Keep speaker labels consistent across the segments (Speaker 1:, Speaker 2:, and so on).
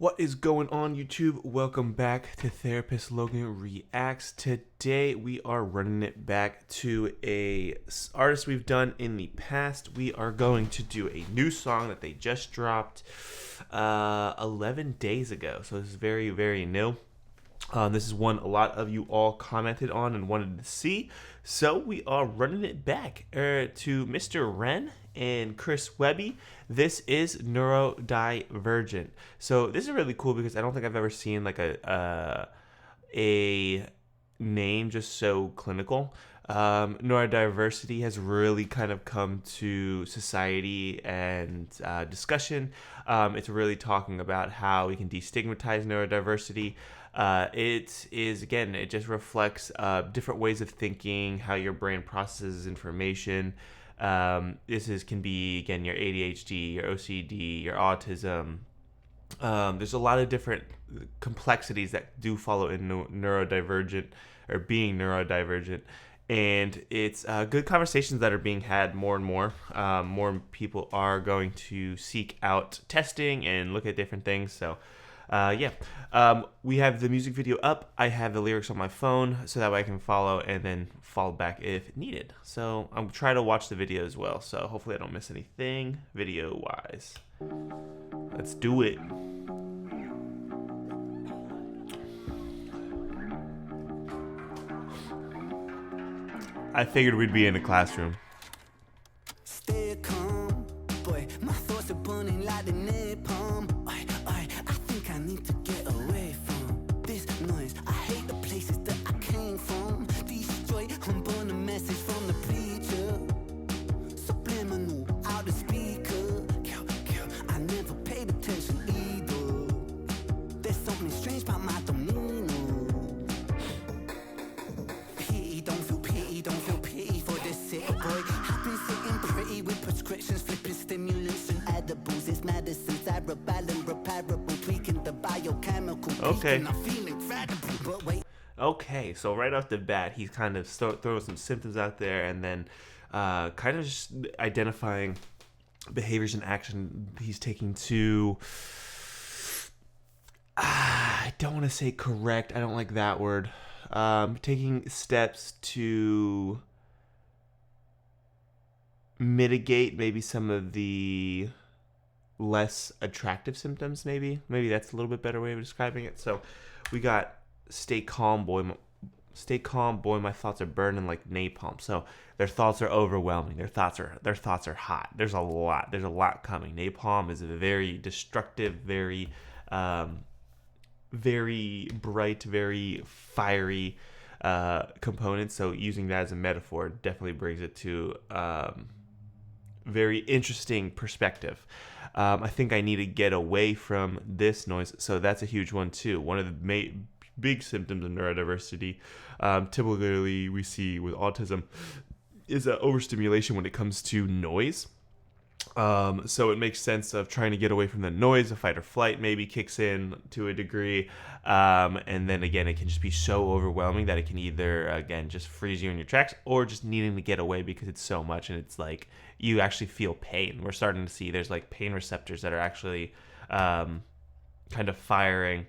Speaker 1: What is going on, YouTube? Welcome back to Therapist Logan Reacts. Today we are running it back to a artist we've done in the past. We are going to do a new song that they just dropped 11 days ago. So this is very, very new. This is one a lot of you all commented on and wanted to see. So we are running it back to Mr. Ren and Chris Webby. This is Neurodivergent. So this is really cool because I don't think I've ever seen like a name just so clinical. Neurodiversity has really kind of come to society and discussion. It's really talking about how we can destigmatize neurodiversity. It is, again, it just reflects different ways of thinking, how your brain processes information. Can be, again, your ADHD, your OCD, your autism. There's a lot of different complexities that do follow in neurodivergent or being neurodivergent. And it's good conversations that are being had more and more. More people are going to seek out testing and look at different things. So we have the music video up. I have the lyrics on my phone so that way I can follow and then fall back if needed. So I'm trying to watch the video as well. So hopefully I don't miss anything video wise. Let's do it. I figured we'd be in a classroom.
Speaker 2: Stay calm, boy. My thoughts are burning like the napalm. I think I need to get away from this noise. I hate the places that I came from. Destroy and burn a message from the preacher. Subliminal out the speaker. Kill. I never paid attention either. There's something strange about my demeanor. Don't feel pity for this sick boy. I've been sitting pretty with prescriptions, flipping stimulants and edibles. It's medicines, cerebellum, repairable, tweaking the biochemical.
Speaker 1: Okay.
Speaker 2: I feel incredible, but wait.
Speaker 1: Okay, so right off the bat, he's kind of throwing some symptoms out there, and then kind of just identifying behaviors and action he's taking to. I don't want to say correct. I don't like that word. Taking steps to mitigate maybe some of the less attractive symptoms. Maybe that's a little bit better way of describing it. So we got stay calm, boy. Stay calm, boy. My thoughts are burning like napalm. So their thoughts are overwhelming. Their thoughts are hot. There's a lot coming. Napalm is a very destructive, very bright, very fiery component. So using that as a metaphor definitely brings it to very interesting perspective. I think I need to get away from this noise. So that's a huge one too. One of the big symptoms of neurodiversity, typically we see with autism, is overstimulation when it comes to noise. So it makes sense of trying to get away from the noise. The fight or flight maybe kicks in to a degree. And then again, it can just be so overwhelming that it can either, again, just freeze you in your tracks or just needing to get away because it's so much and it's like you actually feel pain. We're starting to see there's like pain receptors that are actually kind of firing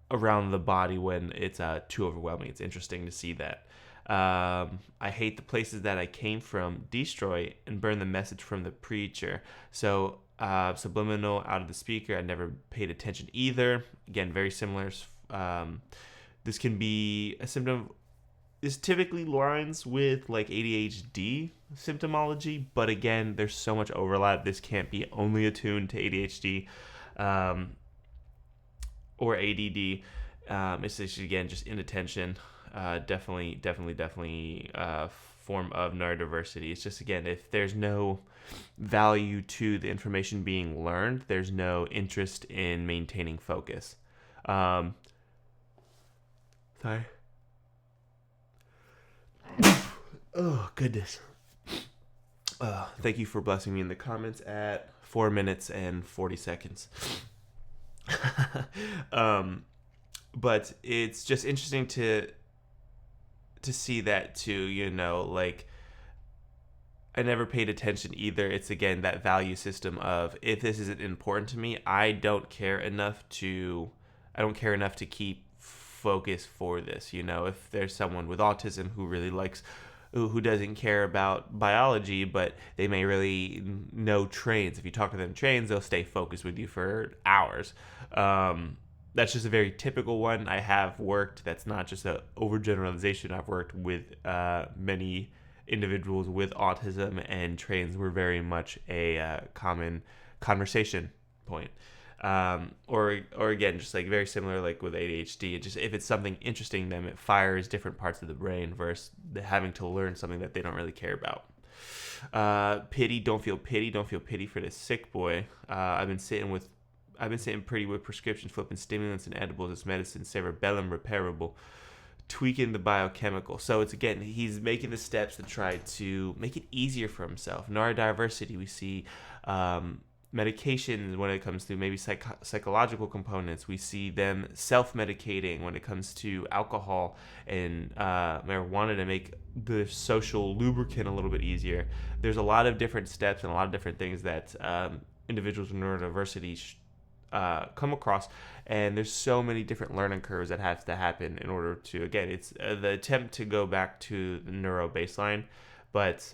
Speaker 1: around the body when it's too overwhelming. It's interesting to see that. I hate the places that I came from, destroy and burn the message from the preacher. So subliminal out of the speaker, I never paid attention either. Again, very similar. This can be a symptom. This typically lines with like ADHD symptomology, but again, there's so much overlap. This can't be only attuned to ADHD or ADD. It's just, again, just inattention. Definitely form of neurodiversity. It's just, again, if there's no value to the information being learned, there's no interest in maintaining focus. Sorry. Oh, goodness. Thank you for blessing me in the comments at 4 minutes and 40 seconds. But it's just interesting to see that too, like I never paid attention either. It's again that value system of, if this isn't important to me, I don't care enough to keep focus for this. If there's someone with autism who really likes, who doesn't care about biology, but they may really know trains. If you talk to them trains, they'll stay focused with you for hours. That's just a very typical one. I have worked, that's not just an overgeneralization, I've worked with many individuals with autism, and trains were very much a common conversation point. Or again, just like very similar, like with ADHD, it just, if it's something interesting them, it fires different parts of the brain versus having to learn something that they don't really care about. Pity, don't feel pity for this sick boy. I've been sitting pretty with prescriptions, flipping stimulants and edibles as medicine, cerebellum repairable, tweaking the biochemical. So it's, again, he's making the steps to try to make it easier for himself. Neurodiversity, we see medications when it comes to maybe psychological components. We see them self-medicating when it comes to alcohol and marijuana to make the social lubricant a little bit easier. There's a lot of different steps and a lot of different things that individuals with neurodiversity come across, and there's so many different learning curves that have to happen in order to, again, it's the attempt to go back to the neuro baseline, but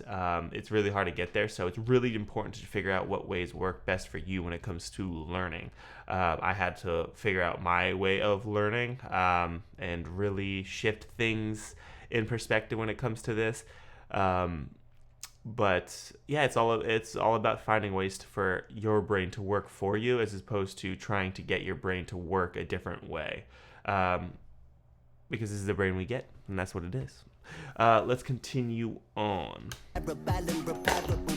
Speaker 1: it's really hard to get there. So it's really important to figure out what ways work best for you when it comes to learning. I had to figure out my way of learning and really shift things in perspective when it comes to this. But yeah, it's all about finding ways for your brain to work for you, as opposed to trying to get your brain to work a different way, because this is the brain we get, and that's what it is. Let's continue on.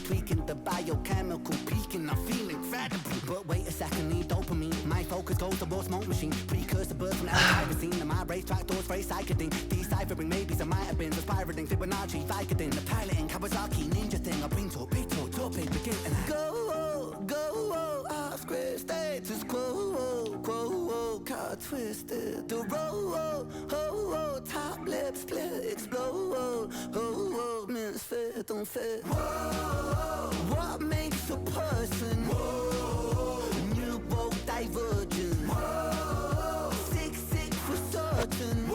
Speaker 2: Tweaking the biochemical peaking, I'm feeling incredible. But wait a second, need dopamine. My focus goes towards smoke machine. Precursor birth from L-tyrosine. And my racetrack doors very psycheding. Deciphering maybes I might have been. So pirating, Fibonacci, Vicodin. The piloting, Kawasaki, ninja thing. I bring to a big topic, begin and go, off-grid status quo, car twisted. The roll, top lip split, explode, misfit, don't fit. What makes a person? Neurodivergent. Sick for certain.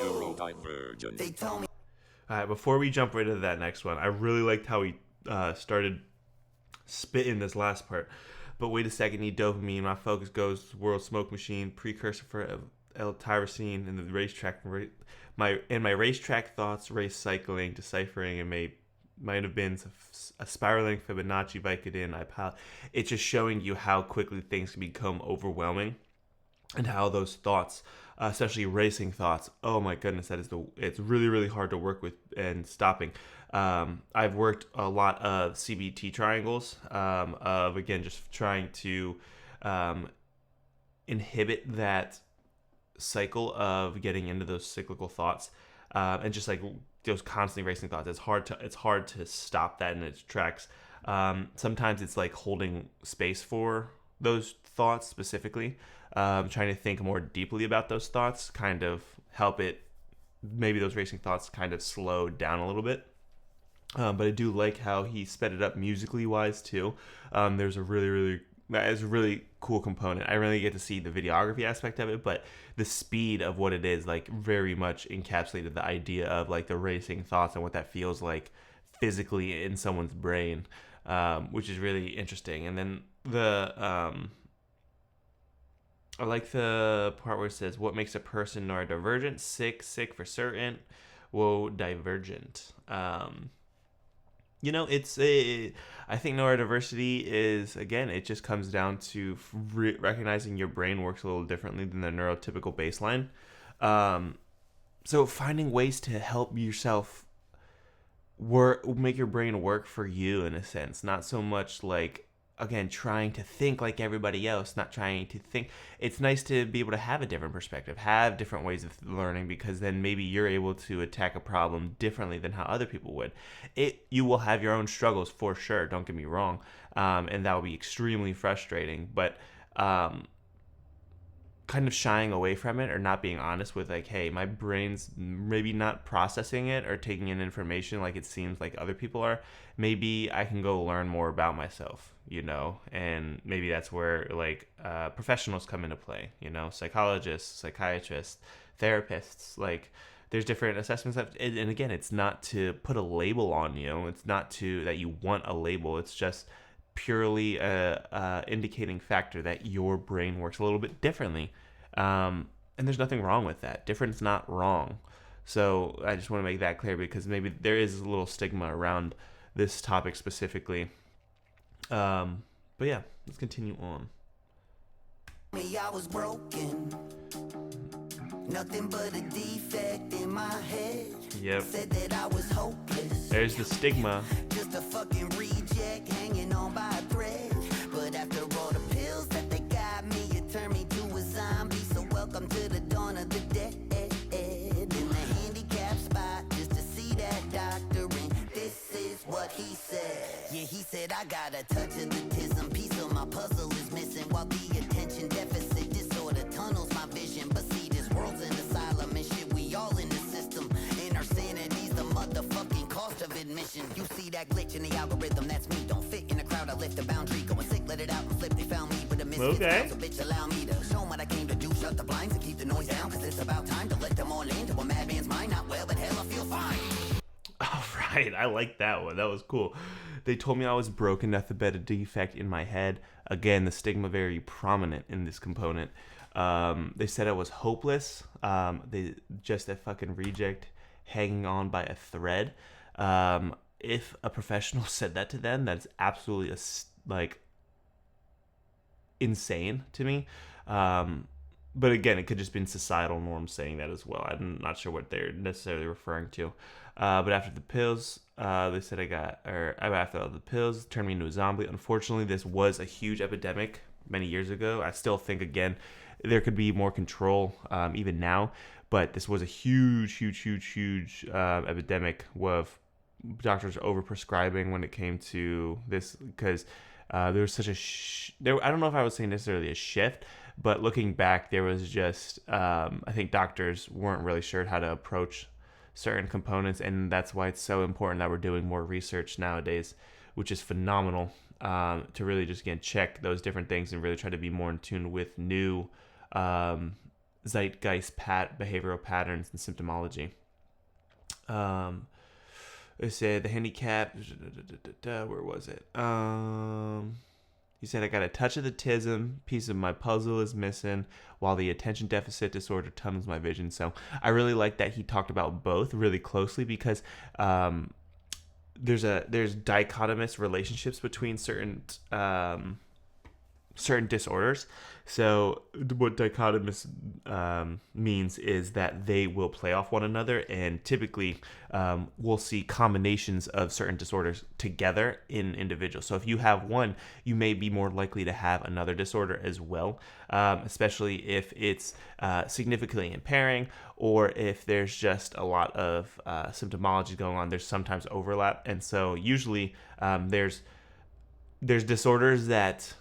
Speaker 3: Neurodivergent.
Speaker 2: They tell me.
Speaker 1: All right, before we jump right into that next one, I really liked how he started spitting this last part. But wait a second, need dopamine. My focus goes to world smoke machine, precursor for L-tyrosine, and the racetrack. My racetrack thoughts, race cycling, deciphering, and might have been a spiraling Fibonacci, Vicodin, It's just showing you how quickly things can become overwhelming, and how those thoughts, especially racing thoughts, oh my goodness, it's really, really hard to work with and stopping. I've worked a lot of CBT triangles, of, again, just trying to inhibit that cycle of getting into those cyclical thoughts, and just like those constantly racing thoughts. It's hard to stop that in its tracks. Sometimes it's like holding space for those thoughts specifically, trying to think more deeply about those thoughts, kind of help it, maybe those racing thoughts kind of slow down a little bit. But I do like how he sped it up musically wise too. There's a really cool component. I really get to see the videography aspect of it, but the speed of what it is, like, very much encapsulated the idea of like the racing thoughts and what that feels like physically in someone's brain, which is really interesting. And then I like the part where it says, what makes a person neurodivergent? Sick for certain. Whoa, divergent. I think neurodiversity is, again, it just comes down to recognizing your brain works a little differently than the neurotypical baseline. So finding ways to help yourself make your brain work for you, in a sense, not so much like, again, trying to think like everybody else, not trying to think. It's nice to be able to have a different perspective, have different ways of learning, because then maybe you're able to attack a problem differently than how other people would. You will have your own struggles for sure, don't get me wrong, and that will be extremely frustrating, but kind of shying away from it or not being honest with like, hey, my brain's maybe not processing it or taking in information like it seems like other people are. Maybe I can go learn more about myself, and maybe that's where like professionals come into play, psychologists, psychiatrists, therapists. Like there's different assessments and again, it's not to put a label on you. It's not to that you want a label. It's just purely a indicating factor that your brain works a little bit differently, and there's nothing wrong with that. Different is not wrong. So I just want to make that clear because maybe there is a little stigma around this topic specifically. But yeah, let's continue on.
Speaker 2: Me, I was broken. Nothing but a defect in my head.
Speaker 1: Yep.
Speaker 2: Said that I was hopeless.
Speaker 1: There's the stigma.
Speaker 2: Just a fucking reject hanging on by a thread. But after all the pills that they got me, it turned me to a zombie. So welcome to the dawn of the dead. In the handicap spot, just to see that doctor. And this is what he said. Yeah, he said I got a touch of autism. Piece of my puzzle is missing. While the attention deficit disorder tunnels my vision. But see, this world's an asylum and shit. We all in the system. And our sanity's the motherfucking cost of admission. You see that glitch in the algorithm, that's me. Don't fit in a crowd, I lift a boundary. Going sick, let it out and flip. They found me with a misfit.
Speaker 1: Okay.
Speaker 2: So bitch, allow me to show 'em what I came to do. Shut the blinds and keep the noise down. Cause it's about time to let them all into a madman's mind. Not well, but hell, I feel fine.
Speaker 1: All right, I like that one. That was cool. They told me I was broken, nothing but a defect in my head. Again, the stigma very prominent in this component. They said I was hopeless. They just a fucking reject hanging on by a thread. If a professional said that to them, that's absolutely insane to me. But again, it could just been societal norms saying that as well. I'm not sure what they're necessarily referring to. But after the pills, they said after the pills, turned me into a zombie. Unfortunately, this was a huge epidemic many years ago. I still think, again, there could be more control even now. But this was a huge epidemic of doctors overprescribing when it came to this because there was such I don't know if I would say necessarily a shift, but looking back, there was just I think doctors weren't really sure how to approach certain components, and that's why it's so important that we're doing more research nowadays, which is phenomenal, to really just check those different things and really try to be more in tune with new zeitgeist behavioral patterns and symptomology. They said the handicap. Where was it? He said I got a touch of the autism. Piece of my puzzle is missing, while the attention deficit disorder tunnels my vision. So I really like that he talked about both really closely because there's dichotomous relationships between certain disorders. So what dichotomous means is that they will play off one another, and typically we'll see combinations of certain disorders together in individuals. So if you have one, you may be more likely to have another disorder as well, especially if it's significantly impairing or if there's just a lot of symptomology going on. There's sometimes overlap, and so usually there's disorders that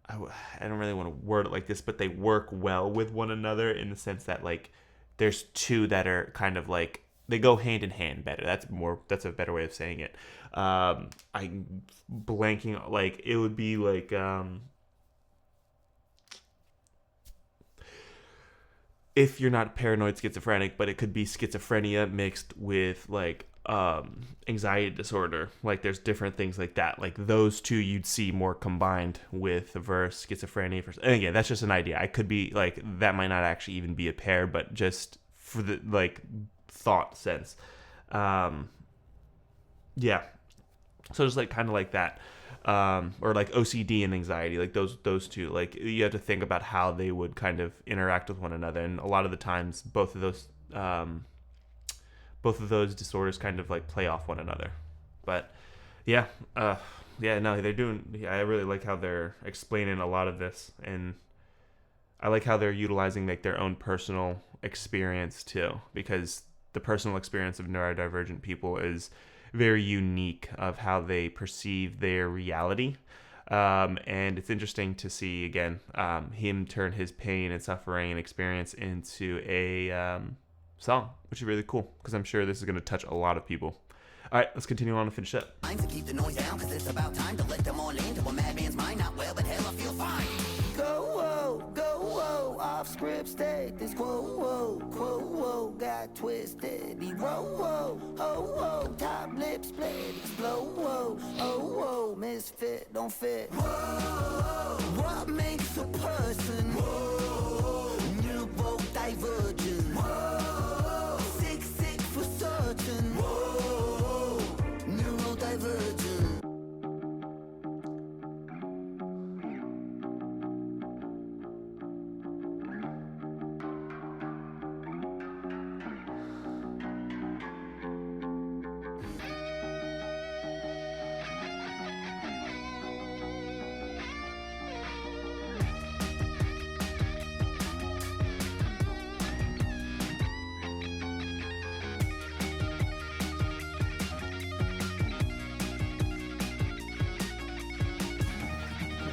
Speaker 1: I don't really want to word it like this, but they work well with one another in the sense that like there's two that are kind of like they go hand in hand better. That's a better way of saying it. I'm blanking, like it would be like if you're not paranoid schizophrenic, but it could be schizophrenia mixed with like anxiety disorder. Like there's different things like that. Like those two you'd see more combined with versus schizophrenia. And again, that's just an idea. I could be like that might not actually even be a pair, but just for the like thought sense. Yeah. So just like kind of like that. Or like OCD and anxiety, like those two, like you have to think about how they would kind of interact with one another, and a lot of the times both of those disorders kind of like play off one another. But yeah, they're doing. Yeah, I really like how they're explaining a lot of this, and I like how they're utilizing like their own personal experience too, because the personal experience of neurodivergent people is very unique of how they perceive their reality. And it's interesting to see, again, him turn his pain and suffering and experience into a song, which is really cool because I'm sure this is going to touch a lot of people. All right, let's continue on and finish up.
Speaker 2: To keep the noise down, cause it's about time to let them all into a madman's mind. Not well, but hell, I feel fine. Go, whoa, off script state. This quote, whoa, got twisted. He whoa, top lip split, explode, whoa, misfit, don't fit. Whoa, what makes a person? Whoa, neurodivergent. Whoa, sick for certain. Whoa, neurodivergent.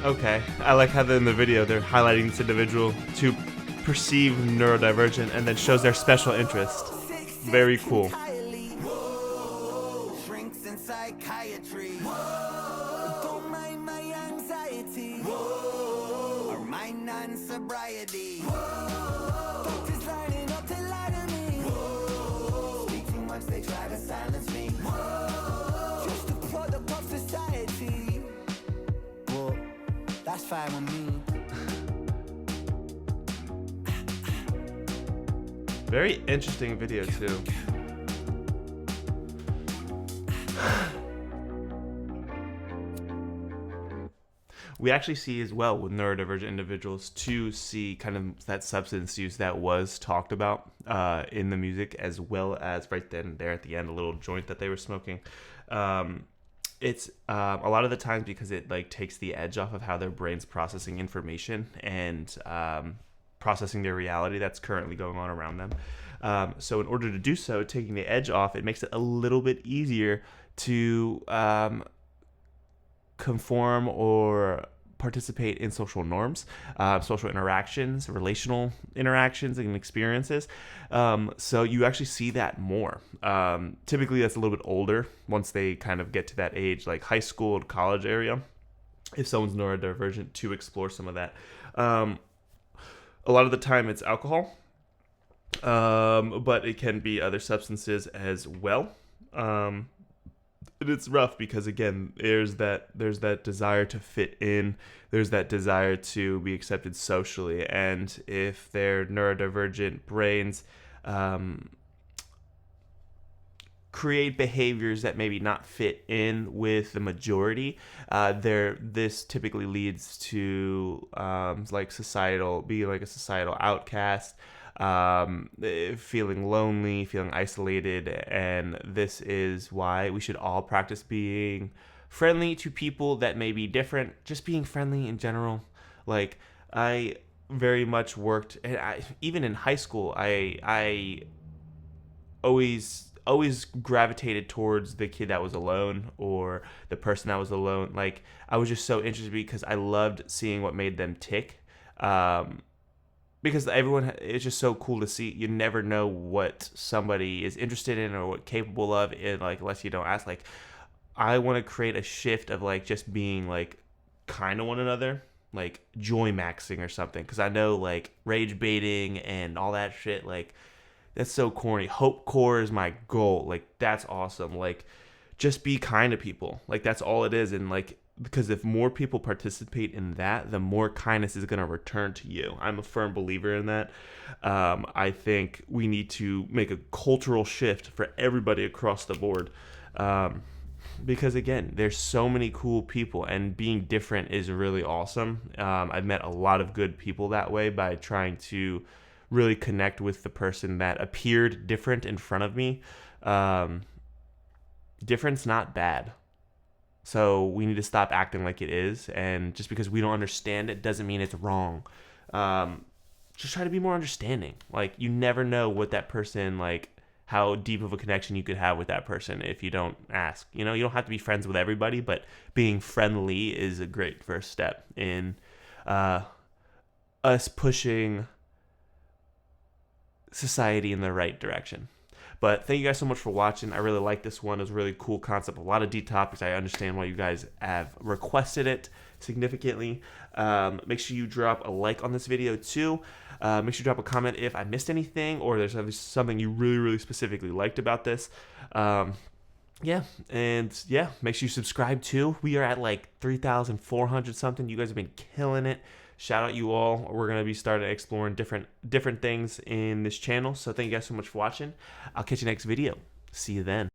Speaker 1: Okay, I like how in the video they're highlighting this individual to perceive neurodivergent and then shows their special interest. Very cool.
Speaker 2: Whoa, shrinks in psychiatry. Whoa, don't mind my anxiety. Whoa, or my non-sobriety. Whoa, doctors lining up to lie to me. Whoa, speak too much, they try to silence me. Whoa, just a product of society. Whoa, that's fine with me.
Speaker 1: Very interesting video too. We actually see as well with neurodivergent individuals to see kind of that substance use that was talked about in the music, as well as right then there at the end, a little joint that they were smoking. It's a lot of the times because it like takes the edge off of how their brain's processing information and processing their reality that's currently going on around them. So in order to do so, taking the edge off, it makes it a little bit easier to conform or participate in social norms, social interactions, relational interactions and experiences. So you actually see that more. Typically that's a little bit older once they kind of get to that age, like high school and college area, if someone's neurodivergent, to explore some of that. A lot of the time it's alcohol, but it can be other substances as well. And it's rough because again, there's that desire to fit in, there's that desire to be accepted socially, and if their neurodivergent brains create behaviors that maybe not fit in with the majority, this typically leads to like being like a societal outcast, feeling lonely, feeling isolated. And this is why we should all practice being friendly to people that may be different, just being friendly in general. Like I very much worked, and even in high school, I always gravitated towards the kid that was alone or the person that was alone. Like I was just so interested because I loved seeing what made them tick. Because it's just so cool to see. You never know what somebody is interested in or what capable of, unless you don't ask. Like I want to create a shift of like just being like kind of one another, like joy maxing or something. Because I know like rage baiting and all that shit, like that's so corny. Hope core is my goal. Like that's awesome. Like just be kind to people. Like that's all it is. And like, because if more people participate in that, the more kindness is going to return to you. I'm a firm believer in that. I think we need to make a cultural shift for everybody across the board. Because again, there's so many cool people, and being different is really awesome. I've met a lot of good people that way by trying to really connect with the person that appeared different in front of me. Different's not bad. So we need to stop acting like it is. And just because we don't understand it doesn't mean it's wrong. Just try to be more understanding. Like you never know what that person like how deep of a connection you could have with that person if you don't ask. You know, you don't have to be friends with everybody, but being friendly is a great first step in us pushing society in the right direction. But thank you guys so much for watching. I really like this one. It was a really cool concept. A lot of deep topics. I understand why you guys have requested it significantly. Make sure you drop a like on this video too. Make sure you drop a comment if I missed anything or there's something you really, really specifically liked about this. Yeah, and yeah, make sure you subscribe too. We are at like 3,400 something. You guys have been killing it. Shout out you all. We're going to be starting exploring different things in this channel. So thank you guys so much for watching. I'll catch you next video. See you then.